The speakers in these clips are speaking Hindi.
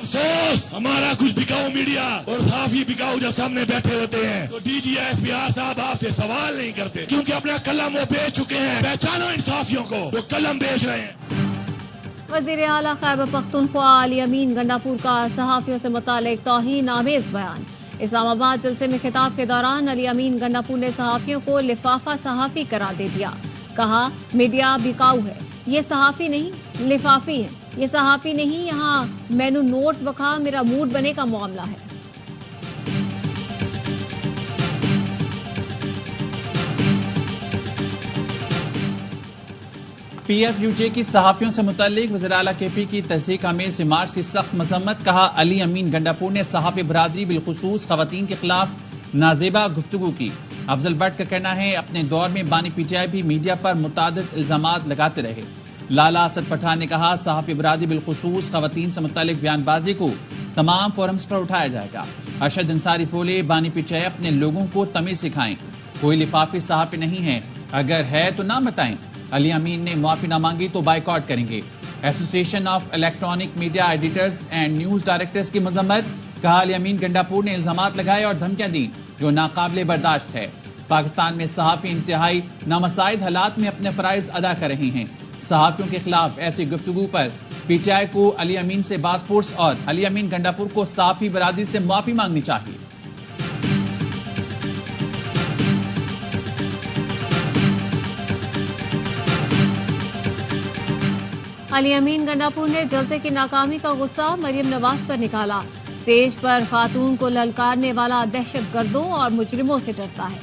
अफसोस हमारा कुछ बिकाऊ मीडिया और काफी बिकाऊ जब सामने बैठे होते हैं तो डीजी एफबीआर साहब आपसे सवाल नहीं करते, क्योंकि अपना कलम वो बेच चुके हैं। पहचानो इन साफियों को जो कलम बेच रहे हैं। वज़ीर आला खैबर पख्तूनख्वा अली अमीन गंडापुर का सहाफियों से मुतालिक तौहीन आमेज बयान। इस्लामाबाद जलसे में खिताब के दौरान अली अमीन गंडापुर ने सहाफियों को लिफाफा सहाफी करार दे दिया। कहा मीडिया बिकाऊ है, ये सहाफी नहीं लिफाफी है, ये सहाफी नहीं, यहाँ मैनू नोट बखा मेरा मूड बने का मामला है। PFUJ की सहाफियों से मुतालिक वज़ीर आला KP की तहज़ीक आमेज़ रिमार्क्स की सख्त मज़म्मत। कहा अली अमीन गंडापुर ने सहाफ़ी बरादरी बिलखुसूस ख़वातीन के खिलाफ नाजेबा गुफ्तगू की। अफजल भट्ट का कहना है अपने दौर में बानी PTI भी मीडिया पर मुतादिद इल्ज़ामात लगाते रहे। लाला असद पठान ने कहा सहाफ़ी बरादरी बिलखुसूस ख़वातीन से मुतालिक बयानबाजी को तमाम फोरम्स पर उठाया जाएगा। अरशद अंसारी बोले बानी PTI अपने लोगों को तमीज़ सिखाएं, कोई लिफाफी सहाफ़ी नहीं है, अगर है तो ना बताएं। अली अमीन ने माफी ना मांगी तो बाइकआउट करेंगे। Association of electronic media editors and news directors की मजम्मत। कहा अली अमीन गंडापुर ने इल्जामात लगाए और धमकियां दी जो नाकाबिले बर्दाश्त है। पाकिस्तान में सहाफी इंतहाई नामसाइद हालात में अपने फराइज अदा कर रहे हैं। सहाफियों के खिलाफ ऐसी गुफ्तगू पर PTI को अली अमीन से बासपुर्स और अली अमीन गंडापुर को सहाफी बरादरी से माफी मांगनी चाहिए। अली अमीन गंडापुर ने जलसे की नाकामी का गुस्सा मरियम नवाज पर निकाला। स्टेज पर खातून को ललकारने वाला दहशतगर्दों और मुजरिमों से डरता है।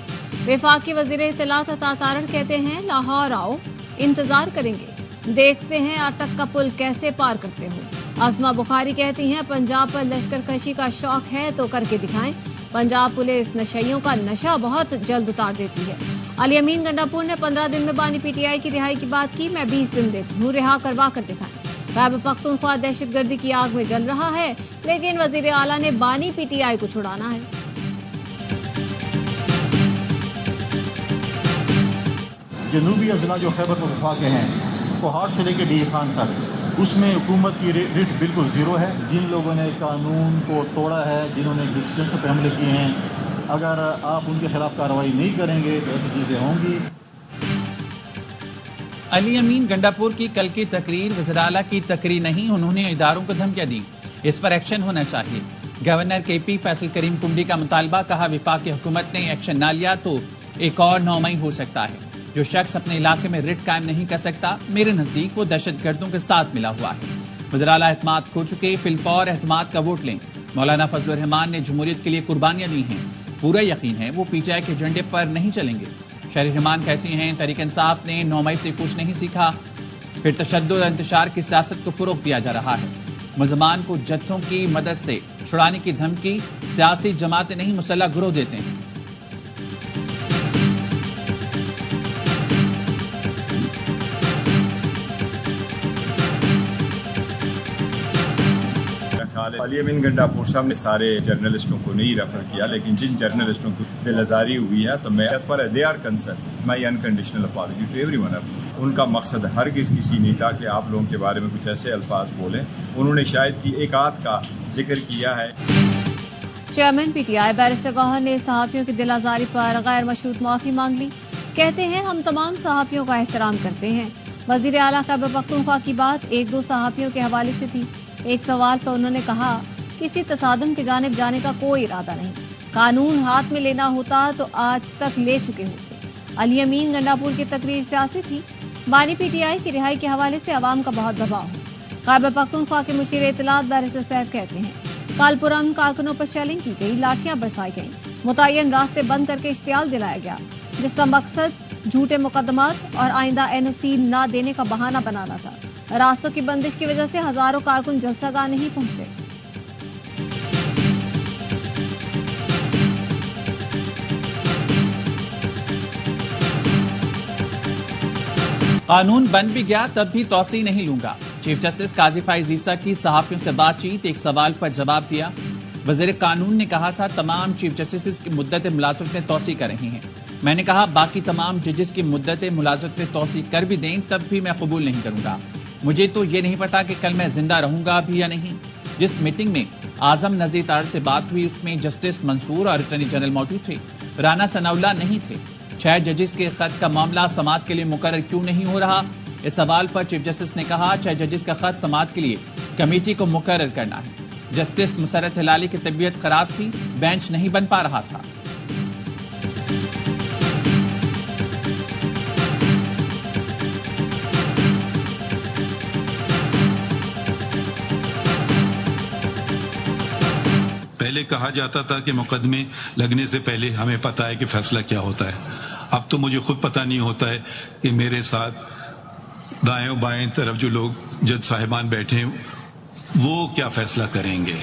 वफाकी वजीर इत्तलात अता तारण कहते हैं लाहौर आओ, इंतजार करेंगे, देखते हैं अटक का पुल कैसे पार करते हो। आसमा बुखारी कहती हैं पंजाब पर लश्करकशी का शौक है तो करके दिखाएं। पंजाब पुलिस नशइयों का नशा बहुत जल्द उतार देती है। अली अमीन गंडापुर ने 15 दिन में बानी PTI की रिहाई की बात की, मैं 20 दिन देती हूँ, रिहा करवा कर दिखाएं। खैबर पख्तूनख्वा दहशतगर्दी की आग में जल रहा है, लेकिन वजीर आला ने बानी PTI को छुड़ाना है। जनूबी अजला जो खैबर पख्तूनख्वा के हैं, पहाड़ से लेकर डी खान तक, उसमें हुकूमत की रिट बिल्कुल ज़ीरो है। जिन लोगों ने कानून को तोड़ा है, जिन्होंने क्रिश्चियंस पर हमले किए हैं, अगर आप उनके खिलाफ कार्रवाई नहीं करेंगे तो ऐसी चीज़ें होंगी। अली अमीन गंडापुर की कल की तकरीर वज़ीर आला की तकरीर नहीं, उन्होंने इदारों को धमकियां दी, इस पर एक्शन होना चाहिए। गवर्नर KP फैसल करीम कुंडी का मुतालबा। कहा विफाकी हुकूमत ने एक्शन ना लिया तो एक और 9 मई हो सकता है। जो शख्स अपने इलाके में रिट कायम नहीं कर सकता, मेरे नजदीक वो दहशतगर्दों के साथ मिला हुआ है। वज़ीर आला एतमाद खो चुके, फिलफौर एतमाद का वोट लें। मौलाना फजलुर रहमान ने जमहूरियत के लिए कुर्बानियां दी हैं, पूरा यकीन है वो PTI के झंडे पर नहीं चलेंगे। शरीफ रहमान कहती हैं तहरीक इंसाफ ने 9 मई से कुछ नहीं सीखा, फिर तशद्दुद और इंतशार की सियासत को फरोग दिया जा रहा है। मुल्ज़मान को जत्थों की मदद से छुड़ाने की धमकी सियासी जमातें नहीं मुसल्लह गिरोह देते हैं। अली अमीन गंडापुर साहब ने सारे जर्नलिस्टों को नहीं रेफर किया, लेकिन जिन जर्नलिस्टों को दिलआज़ारी हुई है तो मैं as far they are concern my unconditional apology to everyone. उनका मकसद हरगिज़ किसी नहीं था कि आप लोगों के बारे में कुछ ऐसे अल्फाज बोलें। उन्होंने शायद कि एक आध का जिक्र किया है। चेयरमैन PTI बैरिस्टर गौहर ने सहाफियों की दिलआज़ारी पर गैर मशरूत माफी मांग ली। कहते हैं हम तमाम सहाफियों का एहतराम करते हैं। वज़ीर आला खैबर पख्तूनख्वा की बात 1-2 सहाफियों के हवाले से थी। एक सवाल पर उन्होंने कहा किसी तसादुम की जानिब जाने का कोई इरादा नहीं, कानून हाथ में लेना होता तो आज तक ले चुके होते। अली अमीन गंडापुर की तकरीर सियासी थी। बानी PTI की रिहाई के हवाले से अवाम का बहुत दबाव है। खैबर पख्तूनख्वा के मुशीर इत्तलात बैरिस्टर साहब कहते हैं कालपुरम कारकुनों पर शेलिंग की गई, लाठियां बरसाई गई, मुतय्यन रास्ते बंद करके इश्तियाल दिलाया गया, जिसका मकसद झूठे मुकदमात और आइंदा NOC न देने का बहाना बनाना था। रास्तों की बंदिश की वजह से हजारों कारकुन जलसागाह नहीं पहुंचे। कानून बन भी गया तब भी तौसी नहीं लूंगा। चीफ जस्टिस काजी फाइज ईसा की सहाफियों से बातचीत, एक सवाल पर जवाब दिया। वजीर कानून ने कहा था तमाम चीफ जस्टिस की मुद्दत मुलाजमत में तौसी कर रही हैं। मैंने कहा बाकी तमाम जजेस की मुद्दत मुलाजमत में तौसी कर भी दें तब भी मैं कबूल नहीं करूंगा। मुझे तो ये नहीं पता कि कल मैं जिंदा रहूंगा भी या नहीं। जिस मीटिंग में आजम नजीर तार से बात हुई उसमें जस्टिस मंसूर और अटॉर्नी जनरल मौजूद थे, राना सनाउल्लाह नहीं थे। 6 जजेस के खत का मामला समाअत के लिए मुकर्रर क्यों नहीं हो रहा? इस सवाल पर चीफ जस्टिस ने कहा 6 जजेस का खत समाअत के लिए कमेटी को मुकर्रर करना है। जस्टिस मुसर्रत हिलाली की तबीयत खराब थी, बेंच नहीं बन पा रहा था। पहले कहा जाता था कि मुकदमे लगने से पहले हमें पता है कि फैसला क्या होता है। अब तो मुझे खुद पता नहीं होता है कि मेरे साथ दाएं बाएं तरफ जो लोग जज साहिबान बैठे हैं वो क्या फैसला करेंगे।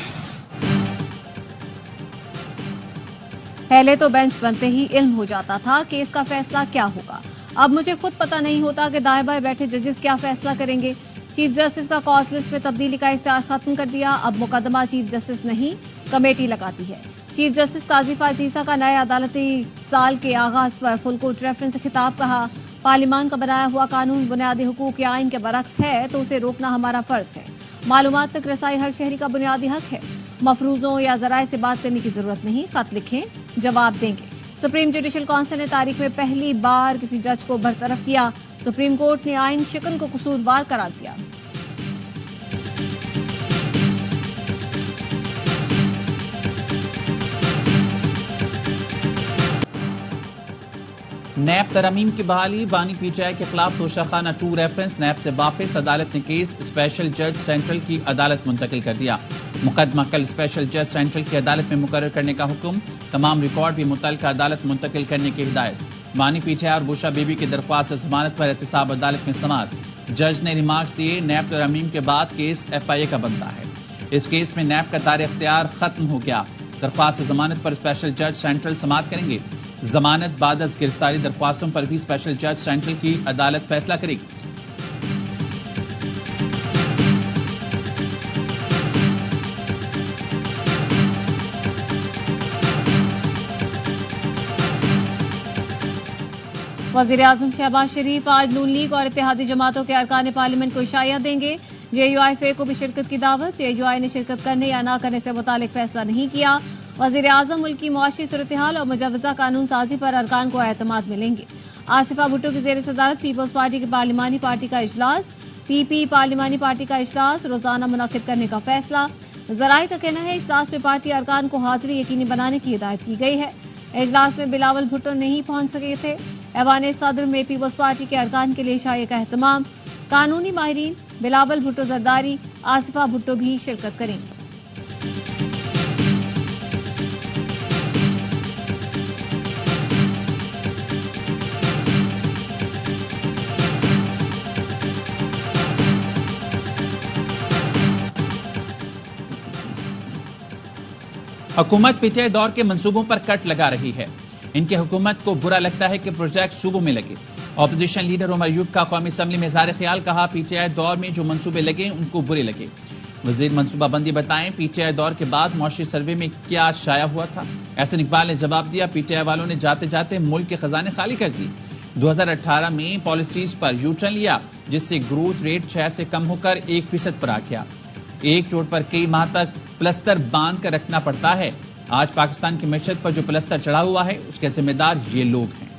पहले तो बेंच बनते ही इल्म हो जाता था कि इसका फैसला क्या होगा। अब मुझे खुद पता नहीं होता कि दाएं बाएं बैठे जजेस क्या फैसला करेंगे। चीफ जस्टिस का कॉज लिस्ट में तब्दीली का इख्तियार खत्म कर दिया। अब मुकदमा चीफ जस्टिस नहीं कमेटी लगाती है। चीफ जस्टिस काजी फाजीसा का नए अदालती साल के आगाज पर फुल कोर्ट रेफरेंस से खिताब कहा, पार्लियामान का बनाया हुआ कानून बुनियादी हुकूक या आइन के बरक्स है तो उसे रोकना हमारा फर्ज है। मालूमात तक रसाई हर शहरी का बुनियादी हक है। मफरूजों या जराए से बात करने की जरूरत नहीं, खत लिखें, जवाब देंगे। सुप्रीम जुडिशल काउंसिल ने तारीख में पहली बार किसी जज को बरतरफ किया। सुप्रीम कोर्ट ने आइन शिकन को कसूरवार करार दिया। नैब तरमीम की बहाली, बानी पीटीआई के खिलाफ तोशाखाना 2 रेफरेंस, नैब से वापस, अदालत ने केस स्पेशल जज सेंट्रल की अदालत मुंतकिल कर दिया। मुकदमा कल स्पेशल जज सेंट्रल की अदालत में मुकर्रर करने का हुक्म, तमाम रिकॉर्ड भी मुतल्लिका अदालत मुंतकिल करने की हिदायत। बानी पीटीआई और बुशा बीबी की दरख्वास्त जमानत पर एहतसाब अदालत में समाअत। जज ने रिमार्क्स दिए, नैब तरमीम के बाद केस FIA का बनता है। इस केस में नैब का दायरा इख्तियार खत्म हो गया। दरख्वास्त जमानत पर स्पेशल जज सेंट्रल समाअत करेंगे। जमानत बाद गिरफ्तारी दरख्वास्तों पर भी स्पेशल जज सेंट्रल की अदालत फैसला करेगी। वज़ीर-ए-आज़म शहबाज शरीफ आज नून लीग और इत्तेहादी जमातों के अरकान पार्लियामेंट को इशाया देंगे। JUI-FA को भी शिरकत की दावत। JUI ने शिरकत करने या न करने से मुतालिक फैसला नहीं किया। वज़ीर-ए-आज़म मुल्की मुआशी सूरत-ए-हाल और मुजव्वज़ा कानून साजी पर अरकान को एतमाद मिलेंगे। आसिफा भुट्टो की ज़ेर सदारत पीपल्स पार्टी की पार्लिमानी पार्टी का इजलास, PP पार्लिमानी पार्टी का इजलास रोजाना मुनक्किद करने का फैसला। ज़राए का कहना है इजलास में पार्टी अरकान को हाजिरी यकीनी बनाने की हिदायत की गई है। इजलास में बिलावल भुट्टो नहीं पहुंच सके थे। ऐवान सदर में पीपल्स पार्टी के अरकान के लिए इशाए का एहतमाम। कानूनी माहिरीन बिलावल भुट्टो जरदारी, आसिफा भुट्टो भी शिरकत करेंगे। हुकूमत पीटीआई दौर के मंसूबों पर कट लगा रही है। इनकी हुकूमत को बुरा लगता है कि प्रोजेक्ट सूबों में लगे। ऑपोजिशन लीडर उमर अयूब का कौमी असम्बली में इज़हार ख्याल, कहा पीटीआई दौर में जो मंसूबे लगे उनको बुरे लगे। वजीर मंसूबाबंदी बताएं, पीटीआई दौर के बाद मुआशी सर्वे में क्या शाया हुआ था। एहसन इकबाल ने जवाब दिया, पीटीआई वालों ने जाते जाते मुल्क के खजाने खाली कर दिए। 2018 में पॉलिसीज पर यूटर्न लिया जिससे ग्रोथ रेट 6 से कम होकर 1% पर आ गया। एक चोट पर कई माह तक प्लस्तर बांध कर रखना पड़ता है। आज पाकिस्तान की मैशत पर जो प्लस्तर चढ़ा हुआ है उसके जिम्मेदार ये लोग हैं।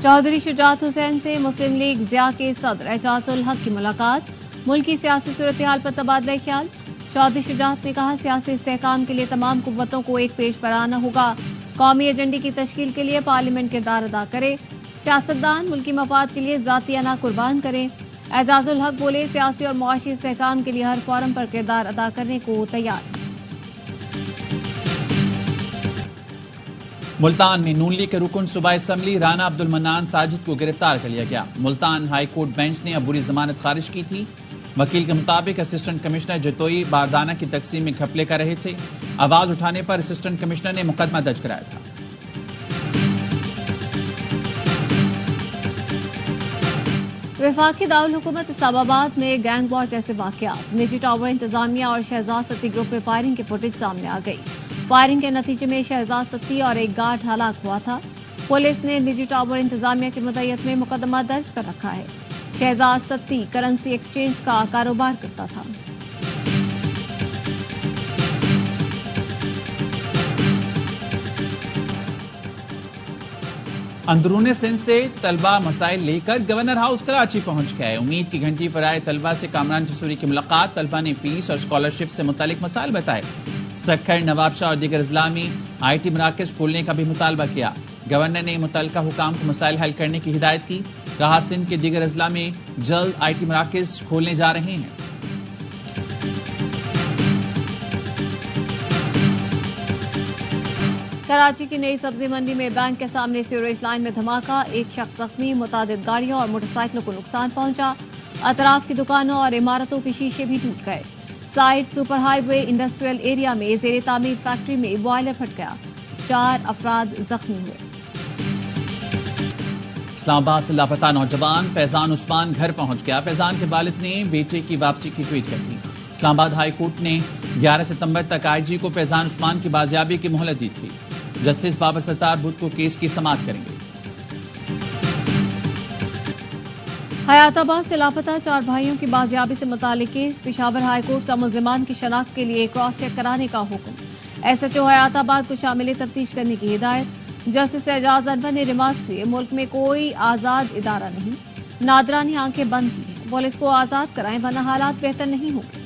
चौधरी शुजात हुसैन से मुस्लिम लीग ज़िया के सदर एजाजुल हक की मुलाकात। मुल्की सियासी सूरत हाल पर तबादला ख्याल। चौधरी शुजात ने कहा सियासी इस्तेहकाम के लिए तमाम कुव्वतों को एक पेज पर आना होगा। कौमी एजेंडे की तश्कील के लिए पार्लियामेंट किरदार अदा करे। सियासतदान मुल्की मफाद के लिए जातियाना कुर्बान करें। एजाजुल हक बोले सियासी और मुआशी इस्तेहकाम के लिए हर फोरम पर किरदार अदा करने को तैयार। मुल्तान में नून लीग के रुकन सूबाई असम्बली राना अब्दुल मन्नान साजिद को गिरफ्तार कर लिया गया। मुल्तान हाई कोर्ट बेंच ने अबूरी जमानत खारिज की थी। वकील के मुताबिक असिस्टेंट कमिश्नर जतोई बारदाना की तकसीम में घपले कर रहे थे। आवाज उठाने पर असिस्टेंट कमिश्नर ने मुकदमा दर्ज कराया था। वफाकी दारुल हुकूमत इस्लामाबाद में गैंग वॉर जैसे वाकयात, निजी टावर इंतजामिया और शहजाद सती ग्रुप में फायरिंग की फुटेज सामने आ गई। फायरिंग के नतीजे में शहजाद सत्ती और एक गार्ड हलाक हुआ था। पुलिस ने निजी टावर इंतजामिया की मुद्दत में मुकदमा दर्ज कर रखा है। शहजाद सत्ती करेंसी एक्सचेंज का कारोबार करता था। अंदरूनी सिंध से तलबा मसाइल लेकर गवर्नर हाउस कराची पहुंच गए। उम्मीद की घंटी पर आए तलबा से कामरान जसूरी की मुलाकात। तलबा ने फीस और स्कॉलरशिप से मुतालिक मसाइल बताए। सक्खर, नवाबशाह और दीगर अजला में IT मराकज खोलने का भी मुतालबा किया। गवर्नर ने मुतल्लिका हुकाम को मसाइल हल करने की हिदायत की। कहा सिंध के दीगर अजला में जल्द IT मराकज खोलने जा रहे हैं। कराची की नई सब्जी मंडी में बैंक के सामने सीवरेज लाइन में धमाका। एक शख्स जख्मी, मुतादिद गाड़ियों और मोटरसाइकिलों को नुकसान पहुंचा। अतराफ की दुकानों और इमारतों के शीशे भी टूट गए। Side super highway industrial area में जेर तामीर फैक्ट्री में बॉयलर फट गया। 4 अफराद जख्मी हुए। इस्लामाबाद से लापता नौजवान फैजान उस्मान घर पहुंच गया। फैजान के वालिद ने बेटे की वापसी की ट्वीट कर दी। इस्लामाबाद हाई कोर्ट ने 11 सितंबर तक IG को फैजान उस्मान की बाजियाबी की मोहलत दी थी। जस्टिस बाबर सत्तार बुध को केस की समाअत करेंगे। हयाताबाद से लापता 4 भाइयों की बाजियाबी से मुतालिक केस। पेशावर हाई कोर्ट का मुल्जिमान की शनाख्त के लिए क्रॉस चेक कराने का हुक्म। SHO हयाताबाद को शामिल तफ्तीश करने की हिदायत। जस्टिस एजाज अनवर ने रिमार्क से मुल्क में कोई आजाद इदारा नहीं, नादरानी आंखें बंद की हैं। पुलिस को आजाद कराएं वरना हालात बेहतर नहीं होंगे।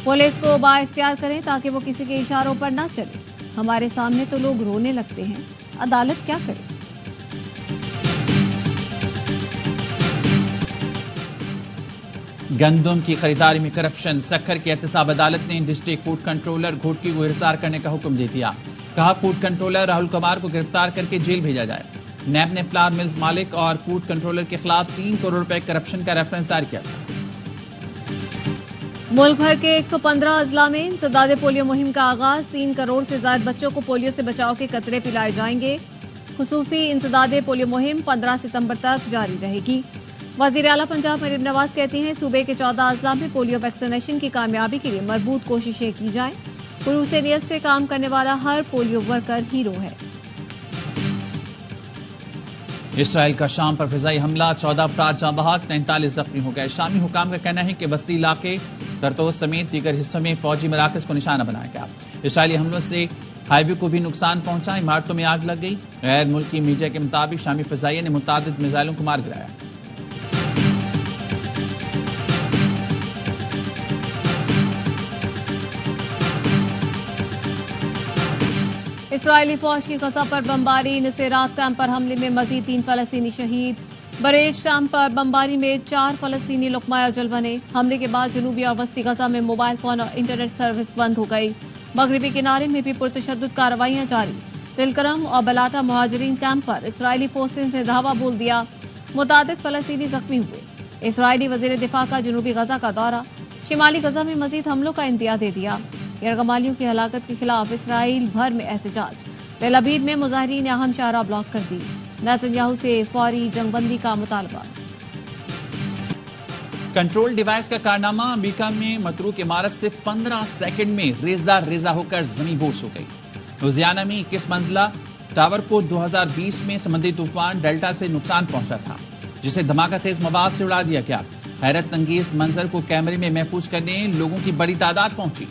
पुलिस को बाइख्तियार करें ताकि वो किसी के इशारों पर न चले। हमारे सामने तो लोग रोने लगते हैं, अदालत क्या करे। गंदम की खरीदारी में करप्शन। सक्खर की एहतसाब अदालत ने डिस्ट्रिक्ट फूड कंट्रोलर घोटकी को गिरफ्तार करने का हुक्म दे दिया। कहा फूड कंट्रोलर राहुल कुमार को गिरफ्तार करके जेल भेजा जाए। नैब ने फ्लावर मिल्स मालिक और फूड कंट्रोलर के खिलाफ 3 करोड़ रुपए करप्शन का रेफरेंस दायर किया था। मुल्क भर के 115 अजला में इंसदादे पोलियो मुहिम का आगाज। 3 करोड़ से ज्यादा बच्चों को पोलियो से बचाव के कतरे पिलाए जाएंगे। खुसूसी इंसदादे पोलियो मुहिम 15 सितंबर तक जारी रहेगी। वजीर आला पंजाब मरीम नवाज कहती हैं सूबे के 14 अजला में पोलियो वैक्सीनेशन की कामयाबी के लिए मजबूत कोशिशें की जाएं। खुलूस नियत से काम करने वाला हर पोलियो वर्कर हीरो है। इसराइल का शाम पर फिजाई हमला, 14 अफराद जाँ बहक, 43 जख्मी हो गए। शामी हुकाम का कहना है कि बस्ती इलाके, तरतोस समेत दीगर हिस्सों में फौजी मराकज को निशाना बनाया गया। इसराइली हमलों से हाईवे को भी नुकसान पहुंचा, इमारतों में आग लग गई। गैर मुल्की मीडिया के मुताबिक शामी फिजाइया ने मुतादिद मिसाइलों को मार गिराया। इसराइली फौज की गजा पर बमबारी, नुसेरात कैंप पर हमले में मजीद 3 फलस्तीनी शहीद। बरेज कैंप पर बमबारी में 4 फलस्तीनी लुकमाया जल बने। हमले के बाद जनूबी और वस्ती गजा में मोबाइल फोन और इंटरनेट सर्विस बंद हो गई। मगरबी किनारे में भी पुरतशद्दुद कार्रवाइयां जारी। तिलकरम और बलाटा मुहाजिरीन कैंप पर इसराइली फोर्सेज ने धावा बोल दिया। मुतादिद फलस्तीनी जख्मी हुए। इसराइली वजीर दिफा का जनूबी गजा का दौरा। शिमाली गजा में मजीद हमलों का इंदिया दे दिया। यरगमालियों की हलाकत के खिलाफ इसराइल भर में एहतजाज। तेल अवीव में मुजाहिरीन ने अहम शाहराह ब्लॉक कर दी। नेतन्याहू से फौरी जंगबंदी का मुतालबा। कंट्रोल डिवाइस का कारनामा, अमेरिका में मतरूक इमारत से 15 सेकंड में रेजा रेजा होकर जमीन बोस हो गई। लुजियाना में 21 मंजिला टावर को 2020 में समुद्री तूफान डेल्टा से नुकसान पहुंचा था, जिसे धमाका तेज मवाद से उड़ा दिया गया। हैरत अंगेज मंजर को कैमरे में महफूज करने लोगों की बड़ी तादाद पहुंची।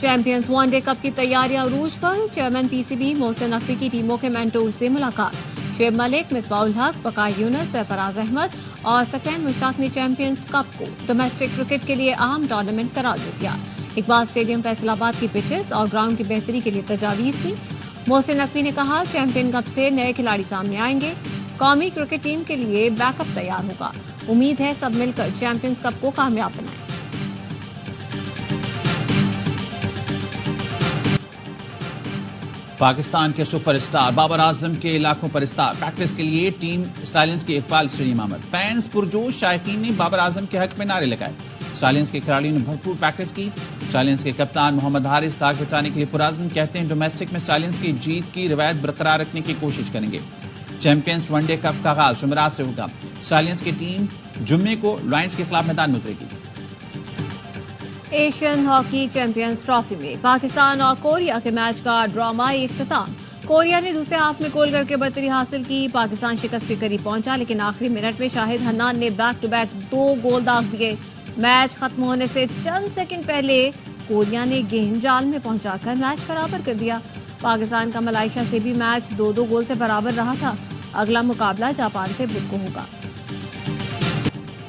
चैंपियंस वनडे कप की तैयारियां अरूज पर। चेयरमैन PCB मोहसिन नकवी की टीमों के मेंटोर से मुलाकात। शेब मलिक, मिसबाउल हक, बकाई यूनुस, सरफराज अहमद और सकैन मुश्ताक ने चैंपियंस कप को डोमेस्टिक क्रिकेट के लिए अहम टूर्नामेंट करार दे दिया। इकबाल स्टेडियम फैसलाबाद की पिचेस और ग्राउंड की बेहतरी के लिए तजावीज दी। मोहसिन नकवी ने कहा चैंपियन कप से नए खिलाड़ी सामने आएंगे। कौमी क्रिकेट टीम के लिए बैकअप तैयार होगा। उम्मीद है सब मिलकर चैंपियंस कप को कामयाब बनाएं। पाकिस्तान के सुपरस्टार बाबर आजम के इलाकों पर स्टार प्रैक्टिस के लिए टीम स्टालियंस के इकबाल स्टेडियम आमद। फैंस पुरजोश शायकीन ने बाबर आजम के हक में नारे लगाए। स्टालियंस के खिलाड़ियों ने भरपूर प्रैक्टिस की। स्टालियंस के कप्तान मोहम्मद हारिस दाग बचाने के लिए पुराज़म कहते हैं डोमेस्टिक में स्टालियंस की जीत की रिवायत बरकरार रखने की कोशिश करेंगे। चैंपियंस वनडे कप का आगाज जुमेरात से होगा। स्टालियंस की टीम जुम्मे को लायंस के खिलाफ मैदान में उतरेगी। एशियन हॉकी चैंपियंस ट्रॉफी में पाकिस्तान और कोरिया के मैच का ड्रामाई इख्तिताम। कोरिया ने दूसरे हाफ में गोल करके बढ़तरी हासिल की। पाकिस्तान शिकस्त के करीब पहुंचा, लेकिन आखिरी मिनट में शाहिद हन्नान ने बैक टू बैक 2 गोल दाग दिए। मैच खत्म होने से चंद सेकंड पहले कोरिया ने गेंद जाल में पहुंचाकर मैच बराबर कर दिया। पाकिस्तान का मलेशिया से भी मैच 2-2 गोल से बराबर रहा था। अगला मुकाबला जापान से बुध को होगा।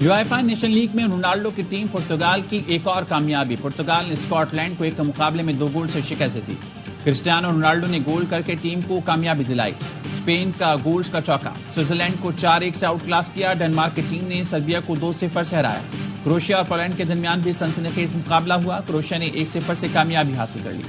यूएफए नेशन लीग में रोनाल्डो की टीम पुर्तगाल की एक और कामयाबी। पुर्तगाल ने स्कॉटलैंड को एक मुकाबले में 2 गोल से शिकस्त दी। क्रिस्टियानो रोनाल्डो ने गोल करके टीम को कामयाबी दिलाई। स्पेन का गोल्स का चौका। स्विट्जरलैंड को 4-1 से आउट क्लास किया। डेनमार्क की टीम ने सर्बिया को 2-0 से हराया। क्रोएशिया और पोलैंड के दरमियान भी सनसनीखेज मुकाबला हुआ। क्रोएशिया ने 1-0 से कामयाबी हासिल कर ली।